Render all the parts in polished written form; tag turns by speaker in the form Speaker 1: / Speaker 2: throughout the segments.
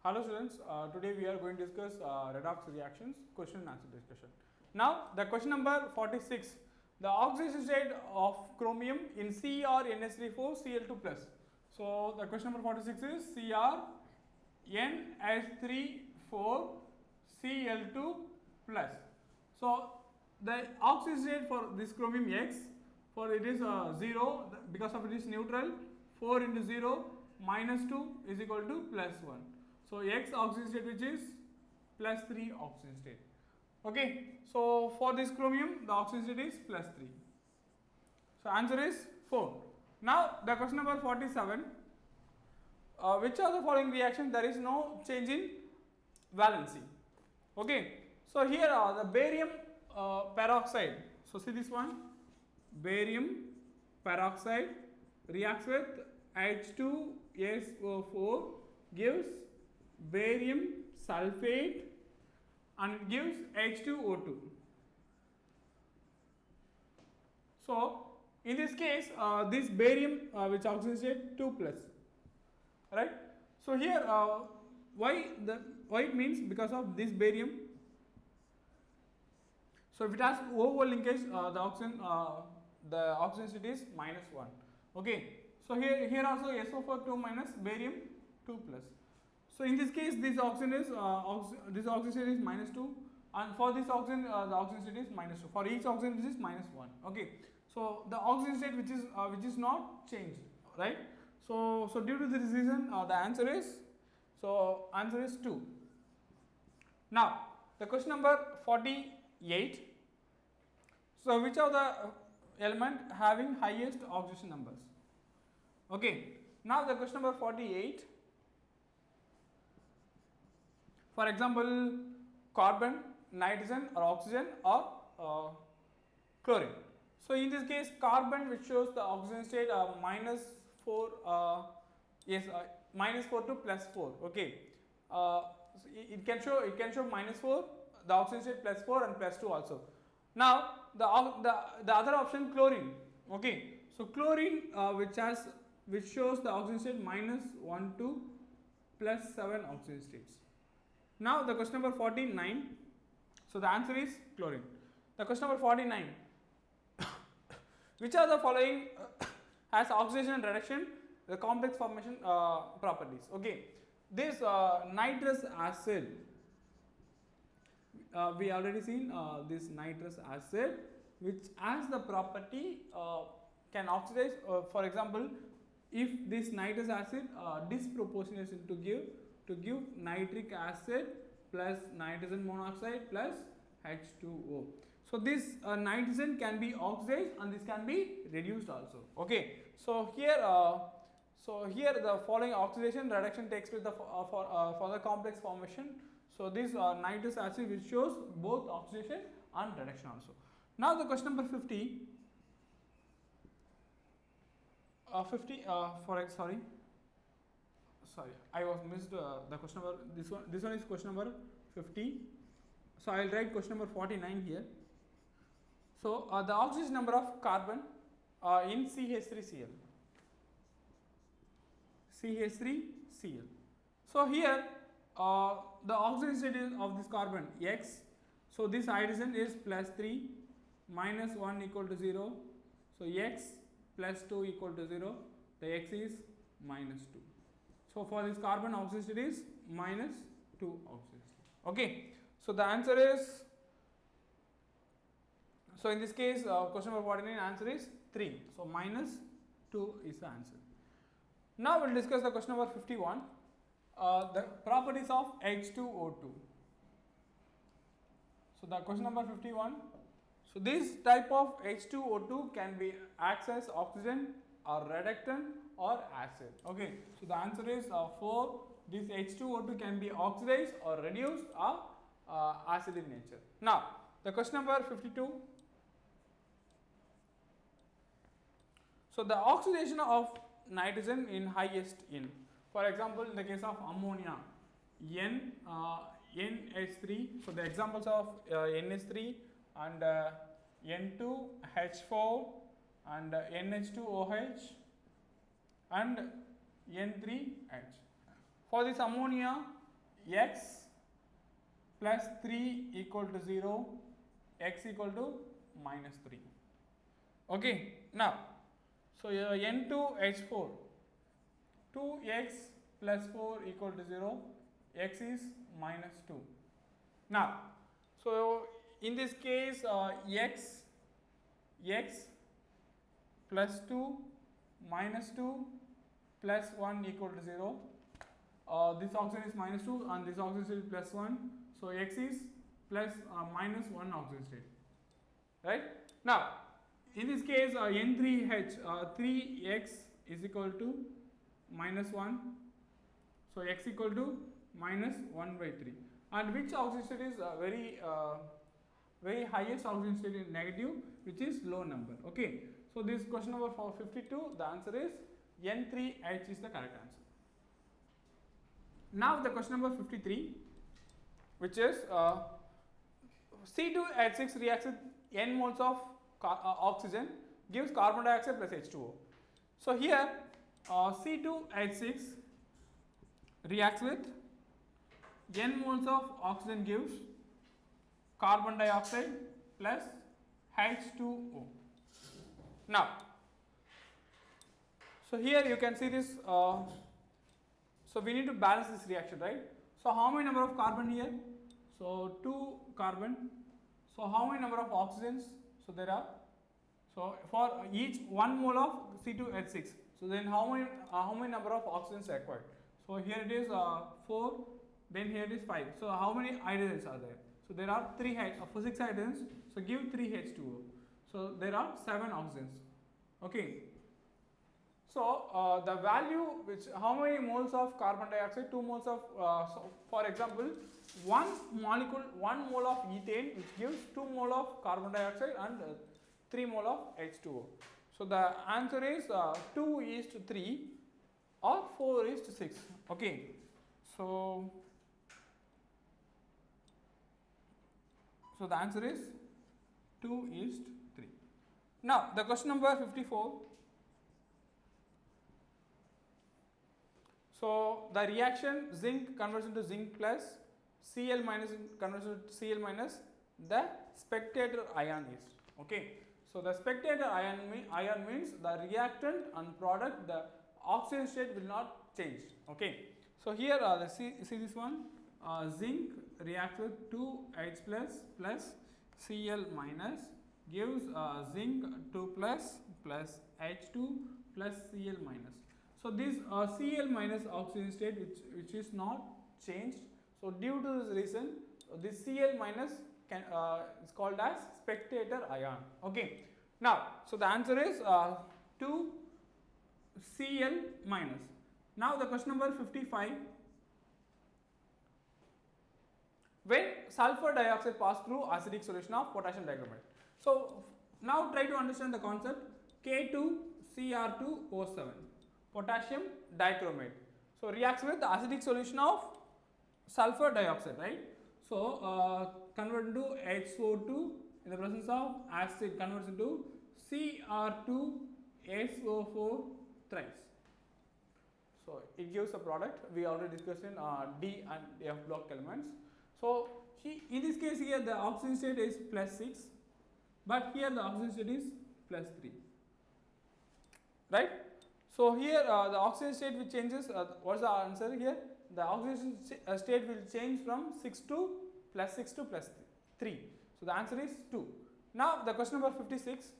Speaker 1: Hello students, today we are going to discuss redox reactions, question and answer discussion. Now the question number 46, the oxidation state of chromium in CrNH3 4 Cl2 plus. So the question number 46 is CrNH3 4 Cl2 plus. So the oxidation state for this chromium X, for it is 0 because of it is neutral, 4 into 0 minus 2 is equal to plus 1. So X oxidation state which is plus 3 oxidation state. Okay, so for this chromium the oxidation state is plus 3. So answer is 4. Now the question number 47, which of the following reaction there is no change in valency? Okay, so here the barium peroxide. So see this one, barium peroxide reacts with H2SO4, gives barium sulfate and it gives H2O2. So in this case this barium which oxidation state 2 plus, right? So here why it means because of this barium. So if it has O linkage the oxidation state is minus 1. Okay, so here also SO4 2 minus barium 2 plus. So in this case this oxygen is this oxygen is minus 2, and for this oxygen the oxygen state is minus 2. For each oxygen this is minus 1. Okay, so the oxygen state which is not changed, right? So due to this reason the answer is 2. Now the question number 48. So which of the element having highest oxidation numbers? Okay, now the question number 48. For example, carbon, nitrogen or oxygen or chlorine. So in this case carbon, which shows the oxygen state minus 4 minus 4 to plus 4. Okay, so it can show minus 4, the oxygen state plus 4 and plus 2 also. Now the other option, chlorine. Okay, so chlorine which shows the oxygen state minus 1 to plus 7 oxygen states. Now the question number 49. So the answer is chlorine. The question number 49. Which of the following has oxidation and reduction, the complex formation properties? Okay, this nitrous acid, we already seen this nitrous acid which has the property can oxidize. For example, if this nitrous acid disproportionate to give nitric acid plus nitrogen monoxide plus H2O. So this nitrogen can be oxidized and this can be reduced also. Okay, so here the following oxidation reduction takes place for the complex formation. So this nitrous acid which shows both oxidation and reduction also. Now the question number 50. Sorry, I was missed the question number. This one is question number 50. So I will write question number 49 here. So the oxidation number of carbon in CH3Cl. CH3Cl. So here the oxidation state of this carbon X. So this hydrogen is plus 3, minus 1 equal to 0. So X plus 2 equal to 0. The X is minus 2. So for this carbon oxidation state is minus 2 oxidation state. Okay, so the answer is, so in this case question number 49 answer is 3. So minus 2 is the answer. Now we will discuss the question number 51. The properties of H2O2. So the question number 51. So this type of H2O2 can be acts as oxygen or reductant or acid. Okay, so the answer is 4. This H2O2 can be oxidized or reduced or acid in nature. Now the question number 52. So the oxidation of nitrogen in highest in. For example, in the case of ammonia, NH3. So the examples of NH3 and N2H4 and NH2OH and N3H. For this ammonia, x plus 3 equal to 0, x equal to minus 3. Okay, now, so N2H4, 2x plus 4 equal to 0, x is minus 2. Now, so in this case, x plus 2 minus 2 plus 1 equal to 0. This oxygen is minus 2 and this oxygen is plus 1. So x is plus minus 1 oxygen state. Right? Now, in this case, N3H, 3x is equal to minus 1. So x equal to minus 1 by 3. And which oxygen state is very highest oxygen state is negative, which is low number. Okay. So this question number 52, the answer is N3H is the correct answer. Now the question number 53, which is C2H6 reacts with n moles of oxygen, gives carbon dioxide plus H2O. So here C2H6 reacts with n moles of oxygen, gives carbon dioxide plus H2O. Now, so here you can see this, so we need to balance this reaction, right? So how many number of carbon here? So 2 carbon. So how many number of oxygens? So there are, so for each 1 mole of C2H6, so then how many number of oxygens required? So here it is 4, then here it is 5. So how many hydrogens are there? So there are 6 hydrogens, so give 3 H2O. So there are 7 oxygens. Okay. So the value which, how many moles of carbon dioxide? 2 moles of, so for example, 1 mole of ethane, which gives 2 mole of carbon dioxide and 3 mole of H2O. So the answer is 2:3 or 4:6. Okay. So the answer is 2:3. Now the question number 54. So the reaction zinc converts into zinc plus, Cl minus converts into Cl minus, the spectator ion is. Okay. So the spectator ion means the reactant and product, the oxygen state will not change. Okay. So here let's see this one, zinc reacts with 2H plus Cl minus, gives zinc 2 plus H2 plus Cl minus. So this Cl minus oxygen state which is not changed. So due to this reason, this Cl minus can is called as spectator ion. Okay. Now, so the answer is 2 Cl minus. Now the question number 55. When sulfur dioxide passes through acidic solution of potassium dichromate. So now try to understand the concept. K2Cr2O7, potassium dichromate. So reacts with the acidic solution of sulfur dioxide, right? So convert into HO2 in the presence of acid, converts into Cr2SO4 thrice. So it gives a product. We already discussed in D and F block elements. So in this case here the oxygen state is plus 6, but here the oxygen state is plus 3, right? So here the oxygen state which changes, what's the answer here? The oxygen state will change from 6 to plus 6 to plus 3. So the answer is 2. Now the question number 56.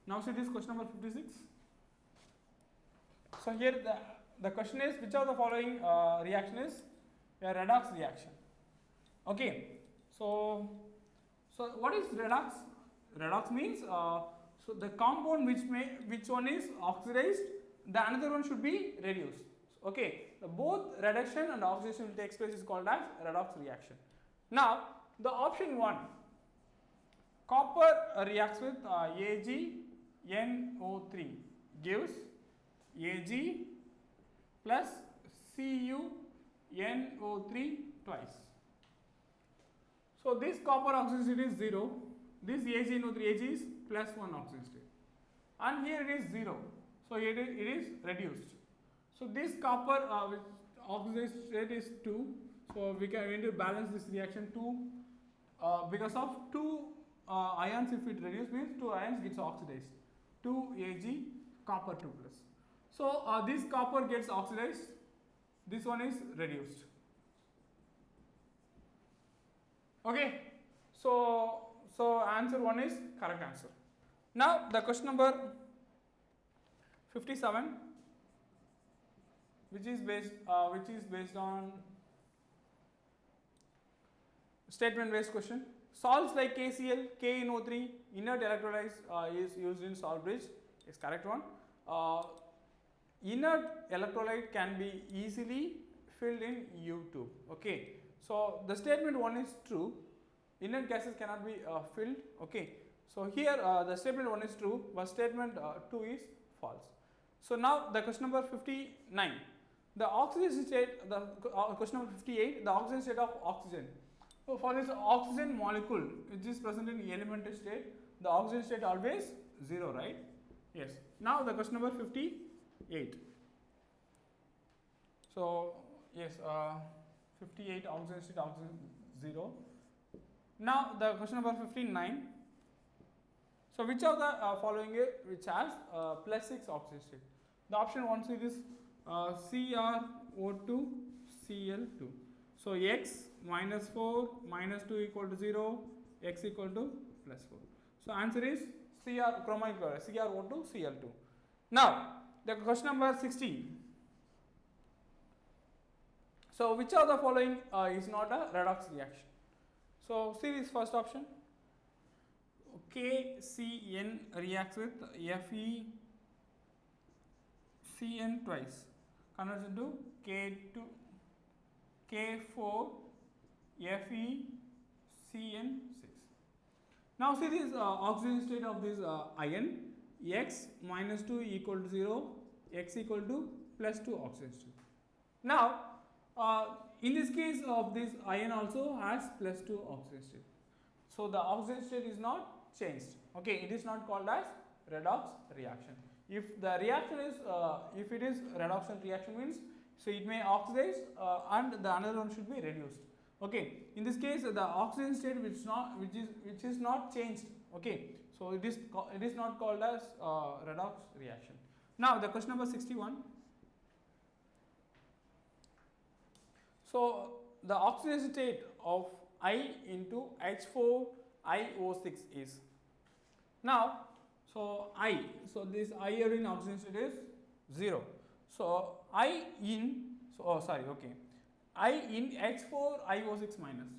Speaker 1: Now see this question number 56. So here the question is, which of the following reaction is a redox reaction? Okay. So what is redox? Redox means so the compound which one is oxidized, the another one should be reduced. Okay. Both reduction and oxidation will take place is called as redox reaction. Now the option 1, copper reacts with AgNO3, gives Ag plus CuNO3 twice. So this copper oxygen state is 0, this AgNO3 Ag is plus 1 oxygen state, and here it is 0, so it is reduced. So this copper oxygen state is 2, so we can going to balance this reaction 2 because of 2 ions. If it reduces means 2 ions gets oxidized, 2 Ag copper 2 plus. So this copper gets oxidized, this one is reduced. Okay, so answer 1 is correct answer. Now the question number 57, which is based on statement based question. Salts like KCl, KNO3, inert electrolytes is used in salt bridge, is correct one. Inert electrolyte can be easily filled in U tube. Okay, so the statement 1 is true, inert gases cannot be filled. Okay, so here the statement 1 is true, but statement 2 is false. So now the question number 59, the oxidation state, the question number 58, the oxidation state of oxygen. So for this oxygen molecule which is present in elementary state, the oxygen state always 0, right? Yes. Now the question number 58. So yes, 58 oxygen state, oxygen 0. Now the question number 59. So which of the following which has plus 6 oxygen state? The option 1 is CrO2 Cl2. So x minus 4 minus 2 equal to 0, x equal to plus 4. So answer is chromic chloride, CrO2 Cl2. Now the question number 60. So which of the following is not a redox reaction? So see this first option. KCN reacts with FeCN twice, converts into K4 FeCN6. Now see this oxygen state of this ion, x minus 2 equal to 0, x equal to plus 2 oxygen state. Now in this case of this ion also has plus 2 oxygen state. So the oxygen state is not changed. Okay, it is not called as redox reaction. If the reaction is if it is reduction reaction means, so it may oxidize and the another one should be reduced. Okay, in this case the oxygen state which is not changed. Okay, so it is not called as redox reaction. Now the question number 61. So the oxidation state of I into H4IO6 is, now so I, so this iodine oxidation state is 0. So I in, so I in H4IO6 minus,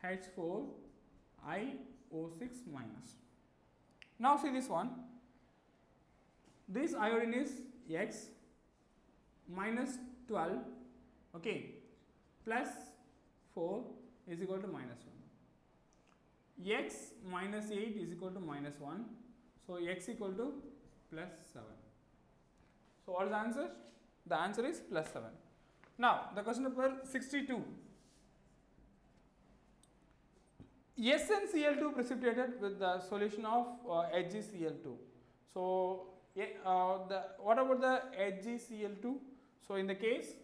Speaker 1: H4IO6 minus. Now see this one, this iodine is X minus 12, okay, plus 4 is equal to minus 1. X minus 8 is equal to minus 1. So x equal to plus 7. So what is the answer? The answer is plus 7. Now the question number 62. SnCl2 precipitated with the solution of HgCl2. So what about the HgCl2? So in the case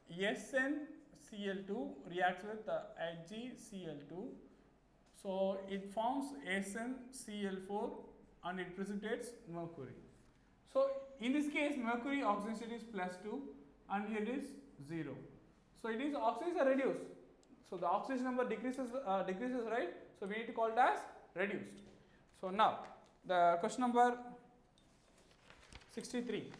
Speaker 1: SnCl2 reacts with the HgCl2, so it forms SnCl4 and it precipitates mercury. So in this case mercury oxygen state is plus 2 and here it is 0. So it is oxidized or reduced. So the oxidation number decreases, right? So we need to call it as reduced. So now the question number 63,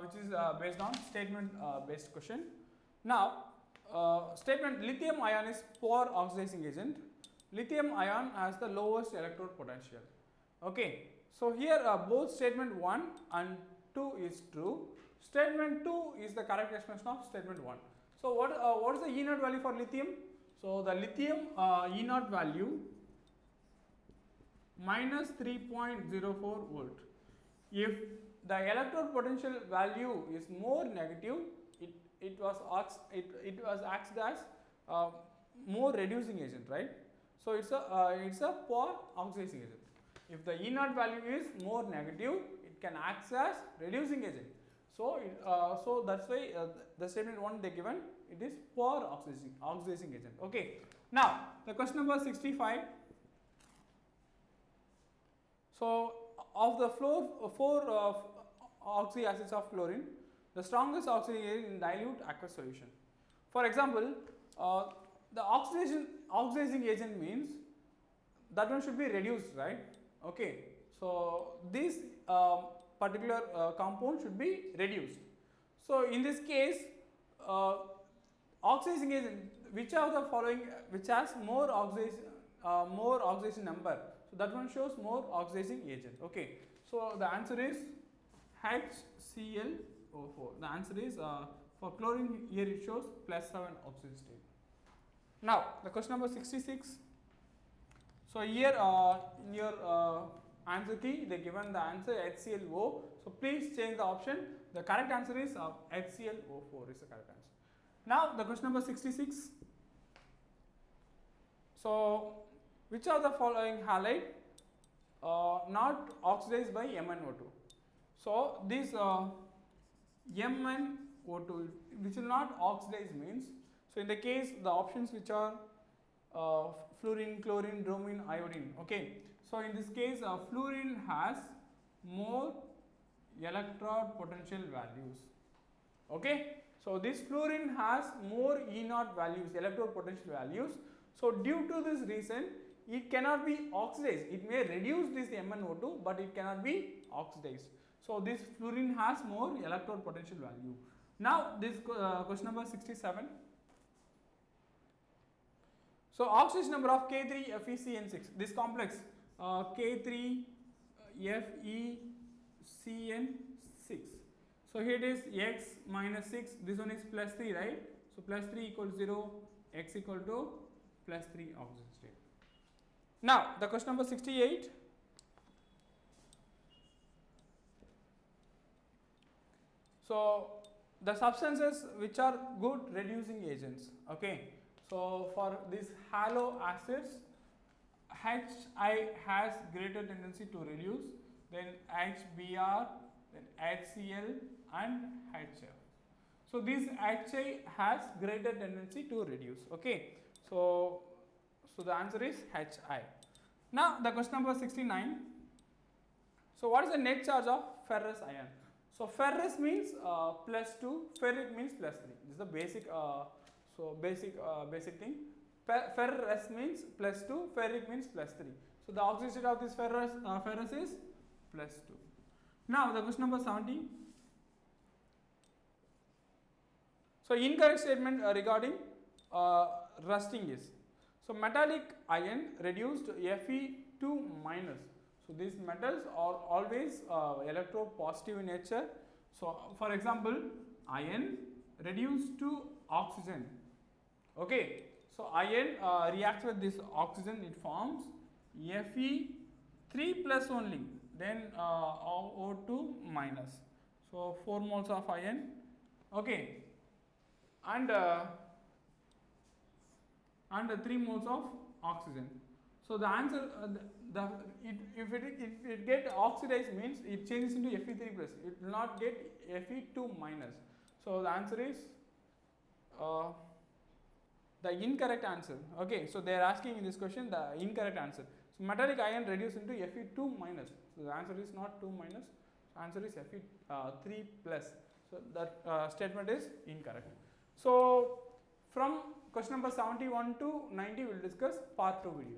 Speaker 1: which is based on statement based question. Now statement, lithium ion is poor oxidizing agent. Lithium ion has the lowest electrode potential. Okay, so here both statement 1 and 2 is true. Statement 2 is the correct expression of statement 1. So what is the E naught value for lithium? So the lithium E naught value minus 3.04 volt. If the electrode potential value is more negative, it was asked as more reducing agent, right? So it's a poor oxidizing agent. If the E naught value is more negative, it can act as reducing agent. So so that's why the statement 1 they given, it is poor oxidizing agent. Okay. Now the question number 65. So of the four oxy acids of chlorine, the strongest oxidizing agent in dilute aqueous solution. For example, the oxidizing agent means that one should be reduced, right? Okay. So this particular compound should be reduced. So in this case, oxidizing agent, which of the following which has more oxidation number? So that one shows more oxidizing agent. Okay. So the answer is HClO4. The answer is for chlorine here it shows +7 oxidation state. Now the question number 66. So here in your answer key they given the answer HClO. So please change the option. The correct answer is HClO4 is the correct answer. Now the question number 66. So which of the following halide not oxidized by MnO2? So this MnO2 which will not oxidize means, so in the case the options which are fluorine, chlorine, bromine, iodine. Okay. So in this case fluorine has more electrode potential values. Okay. So this fluorine has more E naught values, electrode potential values. So due to this reason it cannot be oxidized. It may reduce this MnO2 but it cannot be oxidized. So this fluorine has more electrode potential value. Now this question number 67. So oxidation number of K3FeCN6, this complex K3FeCN6. So here it is x minus 6, this one is plus 3, right? So plus 3 equals 0, x equal to plus 3 oxidation state. Now the question number 68. So the substances which are good reducing agents. Okay. So for these halo acids, Hi has greater tendency to reduce, then HBr, then HCl and HF. So this HI has greater tendency to reduce. Okay. So the answer is HI. Now the question number 69. So what is the net charge of ferrous ion? So ferrous means +2, ferric means +3. This is the basic basic thing. Ferrous means +2, ferric means +3. So the oxidation state of this ferrous is +2. Now the question number 70. So incorrect statement regarding rusting is, so metallic ion reduced Fe2 minus. So these metals are always electropositive in nature. So for example, iron reduced to oxygen. Okay. So iron reacts with this oxygen, it forms Fe3 plus only, then O2 minus. So 4 moles of iron. Okay. And 3 moles of oxygen. So the answer, if it get oxidized means it changes into Fe3 plus. It will not get Fe2 minus. So the answer is the incorrect answer. Okay. So they are asking in this question the incorrect answer. So metallic ion reduced into Fe2 minus. So the answer is not 2 minus. The answer is Fe3 plus. So that statement is incorrect. So from question number 71 to 90 we will discuss part 2 video.